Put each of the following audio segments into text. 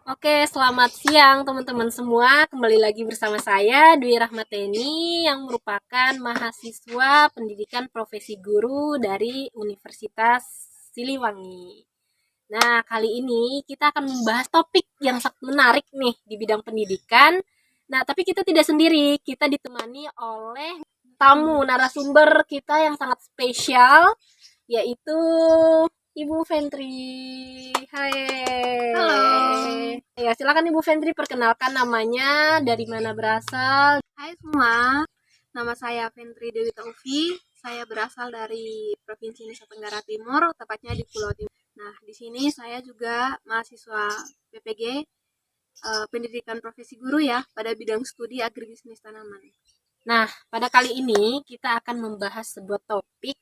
Oke, selamat siang teman-teman semua. Kembali lagi bersama saya Dwi Rahmateni yang merupakan mahasiswa pendidikan profesi guru dari Universitas Siliwangi. Nah, kali ini kita akan membahas topik yang sangat menarik nih di bidang pendidikan. Nah, tapi kita tidak sendiri, kita ditemani oleh tamu narasumber kita yang sangat spesial, yaitu Ibu Ventri. Hai. Halo. Ya, silakan Ibu Ventri perkenalkan namanya, dari mana berasal. Hai semua, nama saya Ventri Dewi Taufi. Saya berasal dari Provinsi Nusa Tenggara Timur, tepatnya di Pulau Timur. Nah, di sini saya juga mahasiswa PPG, Pendidikan Profesi Guru ya, pada bidang studi agribisnis tanaman. Nah, pada kali ini kita akan membahas sebuah topik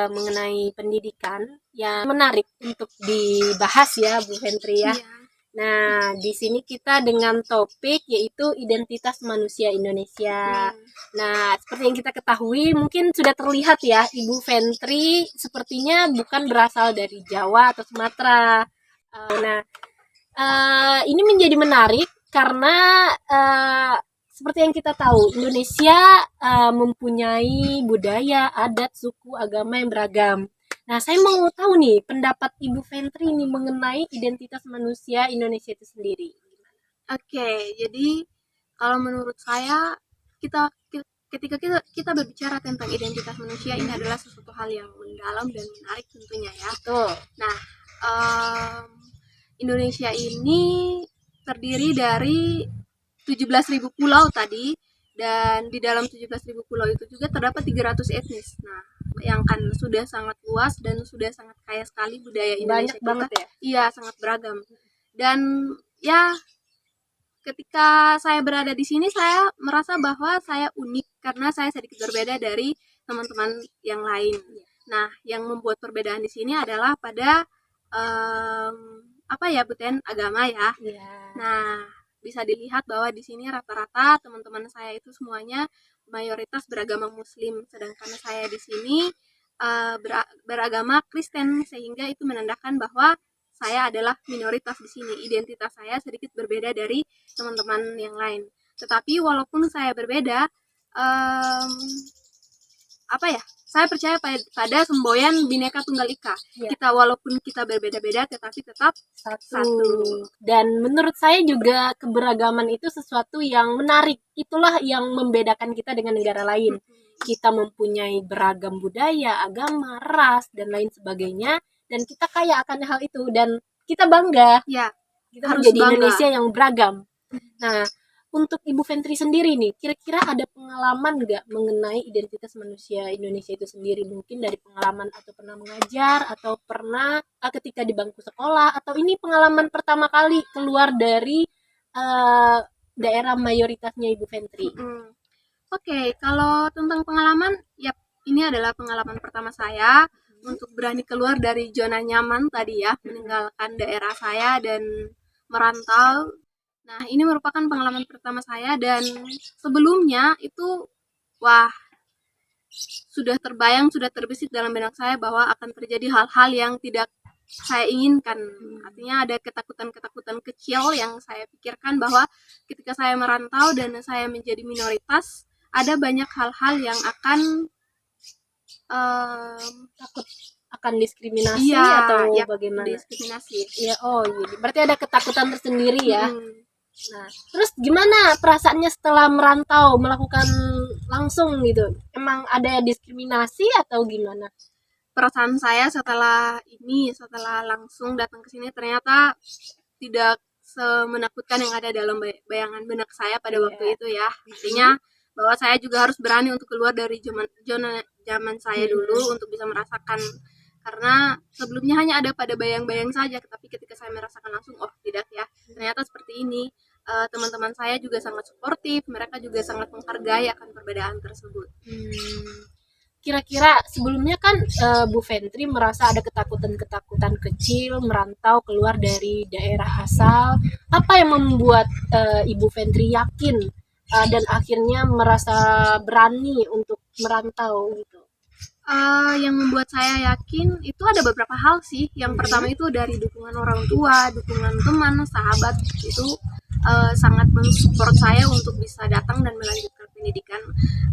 mengenai pendidikan yang menarik untuk dibahas ya, Bu Ventri ya. Iya. Nah, di sini kita dengan topik yaitu identitas manusia Indonesia. Nah, seperti yang kita ketahui, mungkin sudah terlihat ya, Ibu Ventri sepertinya bukan berasal dari Jawa atau Sumatera. Ini menjadi menarik karena seperti yang kita tahu, Indonesia mempunyai budaya, adat, suku, agama yang beragam. Nah, saya mau tahu nih pendapat Ibu Ventri nih mengenai identitas manusia Indonesia itu sendiri. Oke, jadi kalau menurut saya ketika kita berbicara tentang identitas manusia, ini adalah sesuatu hal yang mendalam dan menarik tentunya ya. Betul. Nah, Indonesia ini terdiri dari 17.000 pulau tadi, dan di dalam 17.000 pulau itu juga terdapat 300 etnis. Nah, yang kan sudah sangat luas dan sudah sangat kaya sekali budaya Indonesia. Banyak banget ya? Iya, sangat beragam. Dan ya, ketika saya berada di sini, saya merasa bahwa saya unik karena saya sedikit berbeda dari teman-teman yang lain. Nah, yang membuat perbedaan di sini adalah pada agama ya. Nah, bisa dilihat bahwa di sini rata-rata teman-teman saya itu semuanya mayoritas beragama Muslim, sedangkan saya di sini beragama Kristen, sehingga itu menandakan bahwa saya adalah minoritas di sini. Identitas saya sedikit berbeda dari teman-teman yang lain. Tetapi walaupun saya berbeda, saya percaya pada semboyan Bhinneka Tunggal Ika. Ya. Walaupun kita berbeda-beda, tetapi tetap satu. Dan menurut saya juga keberagaman itu sesuatu yang menarik. Itulah yang membedakan kita dengan negara lain. Kita mempunyai beragam budaya, agama, ras, dan lain sebagainya. Dan kita kaya akan hal itu. Dan kita bangga. Ya, kita harus menjadi Indonesia yang beragam. Nah, untuk Ibu Ventri sendiri nih, kira-kira ada pengalaman nggak mengenai identitas manusia Indonesia itu sendiri? Mungkin dari pengalaman atau pernah mengajar, atau pernah ketika di bangku sekolah, atau ini pengalaman pertama kali keluar dari daerah mayoritasnya Ibu Ventri? Oke, kalau tentang pengalaman, ya ini adalah pengalaman pertama saya untuk berani keluar dari zona nyaman tadi ya, meninggalkan daerah saya dan merantau. Nah, ini merupakan pengalaman pertama saya, dan sebelumnya itu sudah terbayang, sudah terbesit dalam benak saya bahwa akan terjadi hal-hal yang tidak saya inginkan. Artinya ada ketakutan-ketakutan kecil yang saya pikirkan bahwa ketika saya merantau dan saya menjadi minoritas, ada banyak hal-hal yang akan takut akan diskriminasi atau bagaimana? Diskriminasi. Ya, berarti ada ketakutan tersendiri ya. Nah, terus gimana perasaannya setelah merantau, melakukan langsung gitu? Emang ada diskriminasi atau gimana? Perasaan saya setelah langsung datang ke sini ternyata tidak semenakutkan yang ada dalam bayangan benak saya pada waktu itu ya. Artinya bahwa saya juga harus berani untuk keluar dari zaman saya dulu untuk bisa merasakan, karena sebelumnya hanya ada pada bayang-bayang saja, tapi ketika saya merasakan langsung, oh tidak ya, ternyata seperti ini. Teman-teman saya juga sangat suportif, mereka juga sangat menghargai akan perbedaan tersebut. Kira-kira sebelumnya kan Bu Ventri merasa ada ketakutan-ketakutan kecil merantau keluar dari daerah asal. Apa yang membuat Ibu Ventri yakin dan akhirnya merasa berani untuk merantau gitu? Yang membuat saya yakin itu ada beberapa hal sih. Yang pertama itu dari dukungan orang tua, dukungan teman, sahabat itu sangat mensupport saya untuk bisa datang dan melanjutkan pendidikan,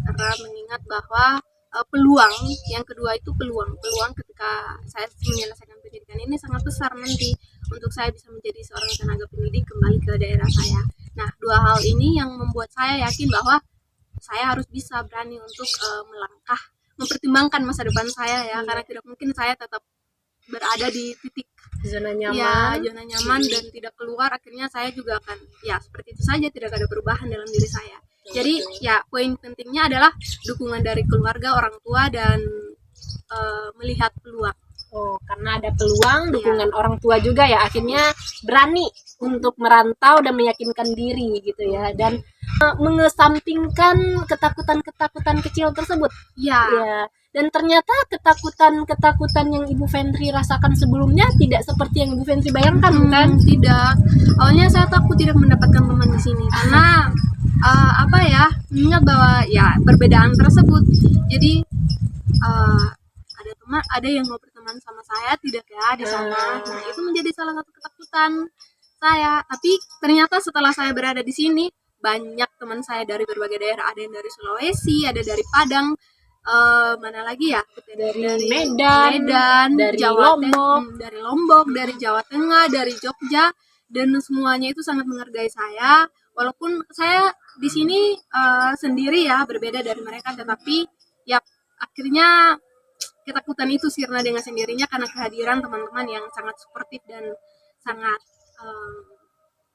karena mengingat bahwa peluang yang kedua itu peluang ketika saya menyelesaikan pendidikan ini sangat besar nanti untuk saya bisa menjadi seorang tenaga pendidik kembali ke daerah saya. Nah, dua hal ini yang membuat saya yakin bahwa saya harus bisa berani untuk melangkah, mempertimbangkan masa depan saya ya, karena tidak mungkin saya tetap berada di titik zona ya nyaman. zona nyaman dan tidak keluar. Akhirnya saya juga akan ya seperti itu saja, tidak ada perubahan dalam diri saya. Jadi ya poin pentingnya adalah dukungan dari keluarga, orang tua, dan melihat peluang. Oh, karena ada peluang, dukungan orang tua juga ya, akhirnya berani untuk merantau dan meyakinkan diri gitu ya, dan mengesampingkan ketakutan-ketakutan kecil tersebut. Ya, Ya, dan ternyata ketakutan-ketakutan yang Ibu Fentri rasakan sebelumnya tidak seperti yang Ibu Fentri bayangkan, kan? Tidak. Awalnya saya takut tidak mendapatkan teman di sini karena apa ya, mengingat bahwa ya perbedaan tersebut. Jadi ada teman, ada yang mau berteman sama saya tidak ya di sana. Nah, itu menjadi salah satu ketakutan saya. Tapi ternyata setelah saya berada di sini, banyak teman saya dari berbagai daerah. Ada yang dari Sulawesi, ada dari Padang, mana lagi ya? Dari Medan, dari Jawa Lombok. dari Lombok, dari Jawa Tengah, dari Jogja, dan semuanya itu sangat menghargai saya. Walaupun saya di sini sendiri ya, berbeda dari mereka, tetapi ya akhirnya ketakutan itu sirna dengan sendirinya karena kehadiran teman-teman yang sangat suportif dan sangat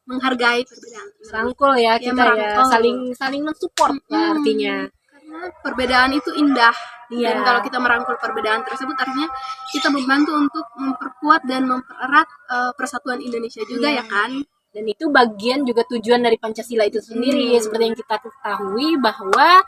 menghargai perbedaan. Merangkul ya kita ya, merangkul. saling mensupport ya artinya. Karena perbedaan itu indah. Iya. Dan kalau kita merangkul perbedaan tersebut, artinya kita membantu untuk memperkuat dan mempererat persatuan Indonesia juga ya kan. Dan itu bagian juga tujuan dari Pancasila itu sendiri. Seperti yang kita ketahui bahwa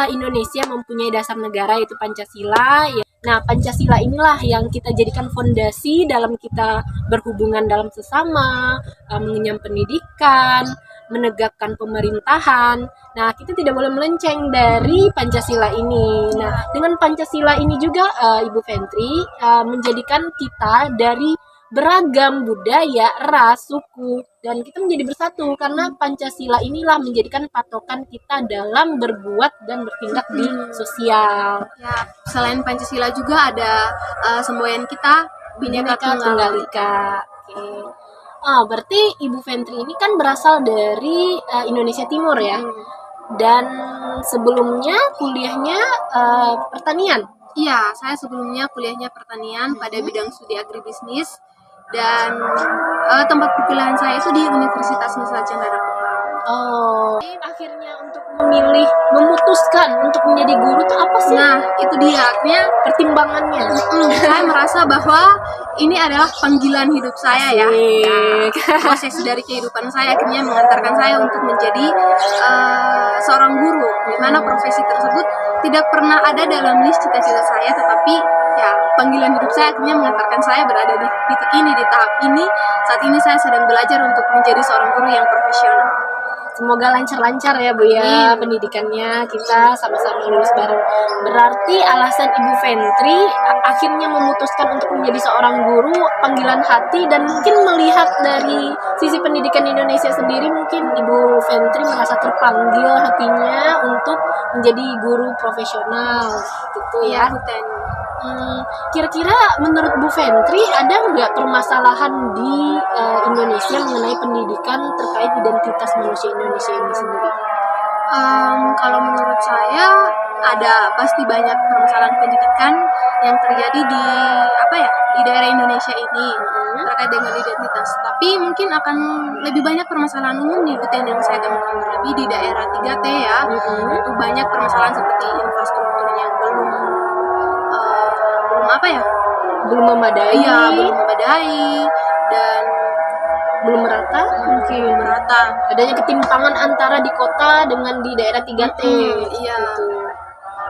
Indonesia mempunyai dasar negara yaitu Pancasila. Nah, Pancasila inilah yang kita jadikan fondasi dalam kita berhubungan dalam sesama, mengenyam pendidikan, menegakkan pemerintahan. Nah, kita tidak boleh melenceng dari Pancasila ini. Nah, dengan Pancasila ini juga Ibu Fentri menjadikan kita dari beragam budaya, ras, suku, dan kita menjadi bersatu karena Pancasila inilah menjadikan patokan kita dalam berbuat dan bertindak di sosial. Ya, selain Pancasila juga ada semboyan kita Bhinneka Tunggal Ika. Oke. Berarti Ibu Fentri ini kan berasal dari Indonesia Timur ya. Dan sebelumnya kuliahnya pertanian. Iya, saya sebelumnya kuliahnya pertanian pada bidang studi agribisnis, dan tempat perkuliahan saya itu di Universitas Nusa Cendana Kupang. Akhirnya untuk memutuskan untuk menjadi guru itu apa sih? Nah, itu dia artinya pertimbangannya. Saya merasa bahwa ini adalah panggilan hidup saya ya. Proses dari kehidupan saya akhirnya mengantarkan saya untuk menjadi seorang guru, di mana profesi tersebut tidak pernah ada dalam list cita-cita saya, tetapi ya panggilan hidup saya akhirnya mengantarkan saya berada di titik ini, di tahap ini. Saat ini saya sedang belajar untuk menjadi seorang guru yang profesional. Semoga lancar-lancar ya Bu ya pendidikannya, kita sama-sama lulus bareng. Berarti alasan Ibu Fentri akhirnya memutuskan untuk menjadi seorang guru panggilan hati, dan mungkin melihat dari sisi pendidikan Indonesia sendiri, mungkin Ibu Fentri merasa terpanggil hatinya untuk menjadi guru profesional gitu ya. Kira-kira menurut Bu Fentri ada nggak permasalahan di Indonesia mengenai pendidikan terkait identitas manusia Indonesia ini sendiri? Kalau menurut saya ada pasti banyak permasalahan pendidikan yang terjadi di di daerah Indonesia ini terkait dengan identitas. Tapi mungkin akan lebih banyak permasalahan umum nih yang saya temukan, terlebih di daerah 3T ya. Itu banyak permasalahan seperti infrastrukturnya belum memadai dan belum merata, mungkin merata. Adanya ketimpangan antara di kota dengan di daerah 3T. Iya. Gitu.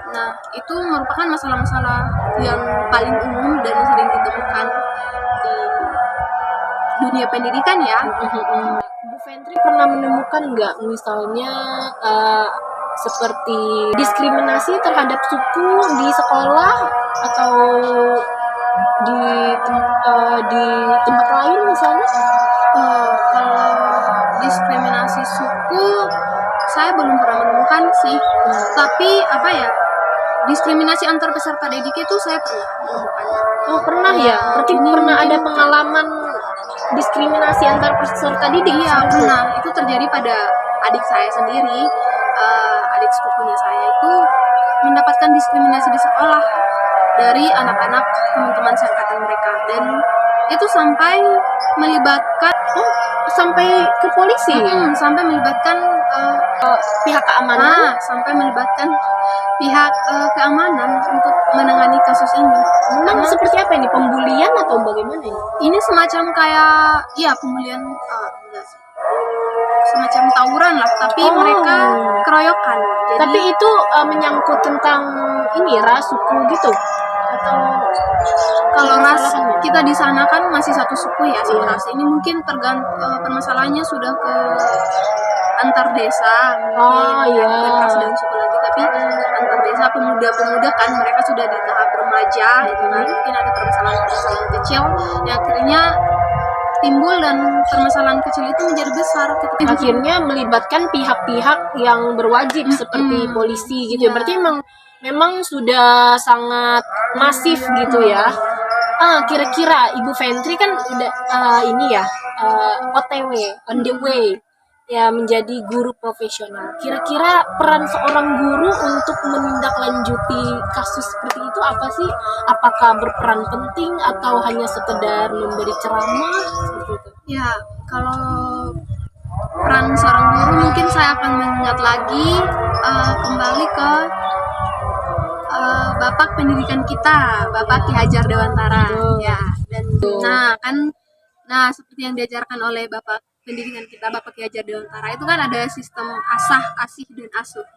Nah, itu merupakan masalah-masalah yang paling umum dan sering ditemukan dunia pendidikan ya. Bu Fentri pernah menemukan nggak misalnya seperti diskriminasi terhadap suku di sekolah atau di di tempat lain misalnya? Kalau diskriminasi suku saya belum pernah menemukan sih. Tapi apa ya, diskriminasi antar peserta didik itu saya pernah menemukan. Oh pernah ya? Berarti pernah ada pengalaman diskriminasi antar peserta didik? Iya pernah. Itu terjadi pada adik saya sendiri. Adik sepupunya saya itu mendapatkan diskriminasi di sekolah dari anak-anak teman-teman seangkatan mereka, dan itu sampai melibatkan sampai ke polisi, sampai melibatkan pihak keamanan, sampai melibatkan pihak keamanan untuk menangani kasus ini. Memang seperti apa ini, pembulian atau bagaimana ini? Ini semacam kayak pembulian, enggak sih, semacam tawuran lah, tapi mereka keroyokan. Jadi, tapi itu menyangkut tentang ini ras suku gitu atau kalau ras kita di sana kan masih satu suku ya, satu ras. Ini mungkin permasalahannya sudah ke antar desa, bukan ras dan suku lagi, tapi antar desa, pemuda-pemuda kan mereka sudah di tahap remaja, itu kan mungkin ada permasalahan kecil yang akhirnya timbul, dan permasalahan kecil itu menjadi besar. Akhirnya melibatkan pihak-pihak yang berwajib seperti polisi gitu. Berarti memang sudah sangat masif gitu ya. Kira-kira Ibu Fentri kan udah OTW, on the way ya menjadi guru profesional. Kira-kira peran seorang guru untuk menindaklanjuti kasus seperti itu apa sih? Apakah berperan penting atau hanya sekedar memberi ceramah seperti itu? Ya, kalau peran seorang guru mungkin saya akan mengingat lagi kembali ke Bapak pendidikan kita, Bapak Ki Hajar Dewantara. Ya, dan seperti yang diajarkan oleh Bapak pendidikan kita, Bapak Ki Hajar Dewantara, itu kan ada sistem asah, asih, dan asuh.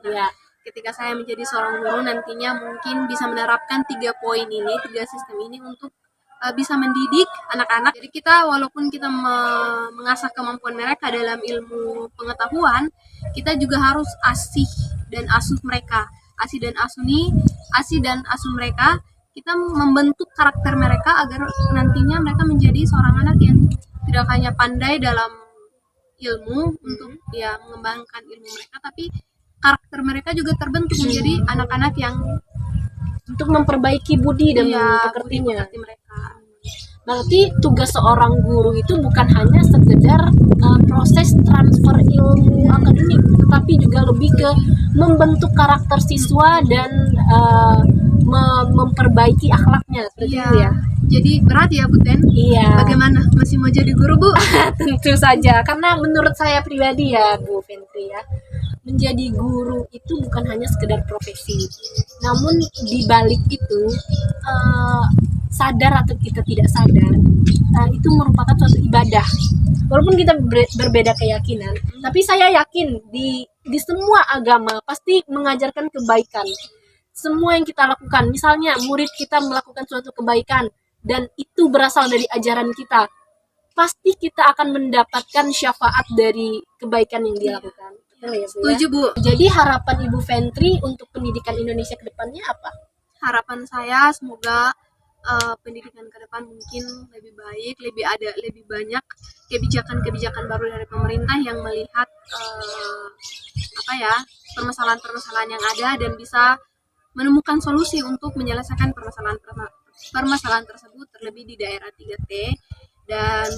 Ketika saya menjadi seorang guru nantinya mungkin bisa menerapkan 3 poin ini, 3 sistem ini untuk bisa mendidik anak-anak. Jadi kita walaupun kita mengasah kemampuan mereka dalam ilmu pengetahuan, kita juga harus asih dan asuh mereka. Asih dan asuh mereka, kita membentuk karakter mereka agar nantinya mereka menjadi seorang anak yang tidak hanya pandai dalam ilmu untuk mengembangkan ilmu mereka, tapi karakter mereka juga terbentuk menjadi anak-anak yang untuk memperbaiki budi dan pekertinya. Mereka. Berarti tugas seorang guru itu bukan hanya sekedar proses transfer ilmu akademik, tetapi juga lebih ke membentuk karakter siswa dan memperbaiki akhlaknya seperti itu ya. Jadi berat ya Bu Ten? Iya. Bagaimana? Masih mau jadi guru Bu? Tentu saja, karena menurut saya pribadi ya Bu Fentri ya, menjadi guru itu bukan hanya sekedar profesi, namun di balik itu sadar atau kita tidak sadar, itu merupakan suatu ibadah. Walaupun kita berbeda keyakinan, tapi saya yakin di semua agama pasti mengajarkan kebaikan. Semua yang kita lakukan, misalnya murid kita melakukan suatu kebaikan dan itu berasal dari ajaran kita, pasti kita akan mendapatkan syafaat dari kebaikan yang dia lakukan. Setuju Bu. Jadi harapan Ibu Fentri untuk pendidikan Indonesia ke depannya apa? Harapan saya semoga pendidikan ke depan mungkin lebih baik, lebih banyak kebijakan-kebijakan baru dari pemerintah yang melihat permasalahan-permasalahan yang ada dan bisa menemukan solusi untuk menyelesaikan permasalahan tersebut, terlebih di daerah 3T, dan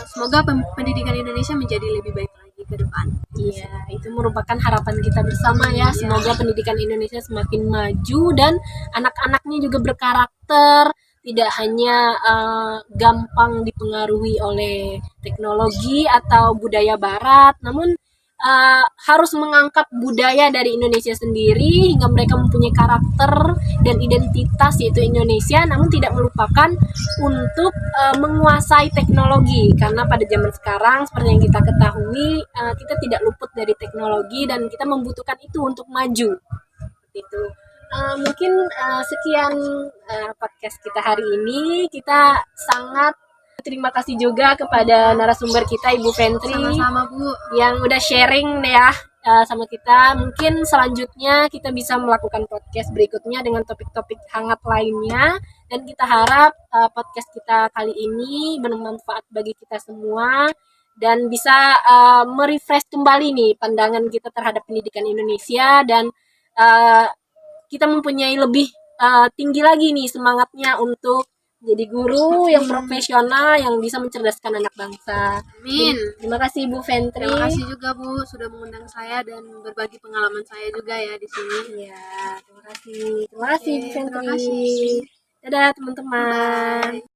semoga pendidikan Indonesia menjadi lebih baik lagi ke depan. Iya, itu merupakan harapan kita bersama ya. Semoga pendidikan Indonesia semakin maju dan anak-anaknya juga berkarakter, tidak hanya gampang dipengaruhi oleh teknologi atau budaya barat, namun harus mengangkat budaya dari Indonesia sendiri hingga mereka mempunyai karakter dan identitas yaitu Indonesia, namun tidak melupakan untuk menguasai teknologi, karena pada zaman sekarang seperti yang kita ketahui kita tidak luput dari teknologi dan kita membutuhkan itu untuk maju. Seperti itu. Mungkin sekian podcast kita hari ini. Kita sangat terima kasih juga kepada narasumber kita Ibu Fentri. Sama-sama Bu. Yang udah sharing ya sama kita. Mungkin selanjutnya kita bisa melakukan podcast berikutnya dengan topik-topik hangat lainnya. Dan kita harap podcast kita kali ini bermanfaat bagi kita semua dan bisa merefresh kembali nih pandangan kita terhadap pendidikan Indonesia, dan kita mempunyai lebih tinggi lagi nih semangatnya untuk jadi guru yang profesional yang bisa mencerdaskan anak bangsa. Amin. Terima kasih Bu Fentri. Terima kasih juga Bu sudah mengundang saya dan berbagi pengalaman saya juga ya di sini. Ya, terima kasih. Terima kasih Bu Fentri. Terima kasih. Dadah teman-teman. Bye.